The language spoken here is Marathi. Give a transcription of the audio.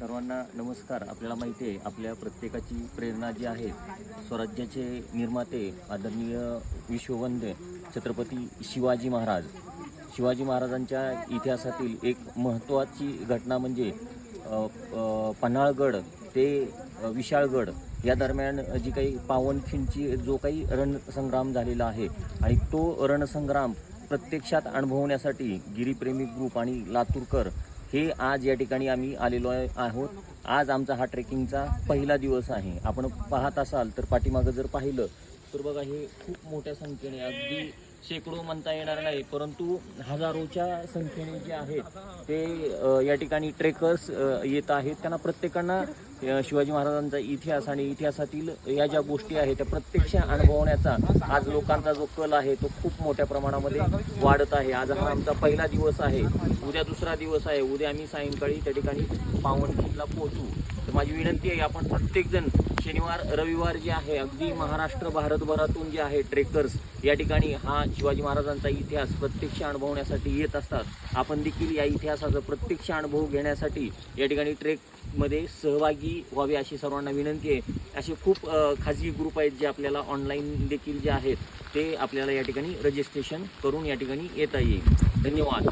सर्वांना नमस्कार. आपल्याला माहिती आहे आपल्या प्रत्येकाची प्रेरणा जी आहे स्वराज्याचे निर्माते आदरणीय विश्ववंद्य छत्रपती शिवाजी महाराज. शिवाजी महाराजांच्या इतिहासातील एक महत्त्वाची घटना म्हणजे पन्हाळगड ते विशाळगड या दरम्यान जी काही पावनखिंडची जो काही रणसंग्राम झालेला आहे आणि तो रणसंग्राम प्रत्यक्षात अनुभवण्यासाठी गिरीप्रेमी ग्रुप आणि लातूरकर हे आज या ठिकाणी आम्ही आलेलो आहोत. आज आमचा हा ट्रेकिंगचा पहिला दिवस आहे. आपण पाहत असाल तर पाठीमागं जर पाहिलं तर बघा हे खूप मोठ्या संख्येने अगदी शेकडो म्हणता येणार नाही परंतु हजारोच्या संख्येने जे आहेत ते या ठिकाणी ट्रेकर्स येत आहेत. त्यांना प्रत्येकांना शिवाजी महाराजांचा इतिहास आणि इतिहासातील या ज्या गोष्टी आहेत त्या प्रत्यक्ष अनुभवण्याचा आज लोकांचा जो कल आहे तो खूप मोठ्या प्रमाणामध्ये वाढत आहे. आज हा आमचा पहिला दिवस आहे. उद्या दुसरा दिवस आहे. उद्या आम्ही सायंकाळी त्या ठिकाणी पावनखिंडला पोहोचू. तर माझी विनंती आहे आपण प्रत्येकजण शनिवार रविवार जे आहे अगदी महाराष्ट्र भारतभरातून जे आहे ट्रेकर्स या ठिकाणी हा शिवाजी महाराजांचा इतिहास प्रत्यक्ष अनुभवण्यासाठी येत असतात. आपण देखील या इतिहासाचा प्रत्यक्ष अनुभव घेण्यासाठी या ठिकाणी ट्रेकमध्ये सहभागी व्हावे अशी सर्वांना विनंती आहे. असे खूप खाजगी ग्रुप आहेत जे आपल्याला ऑनलाईन देखील जे आहेत ते आपल्याला या ठिकाणी रजिस्ट्रेशन करून या ठिकाणी येता येईल. धन्यवाद.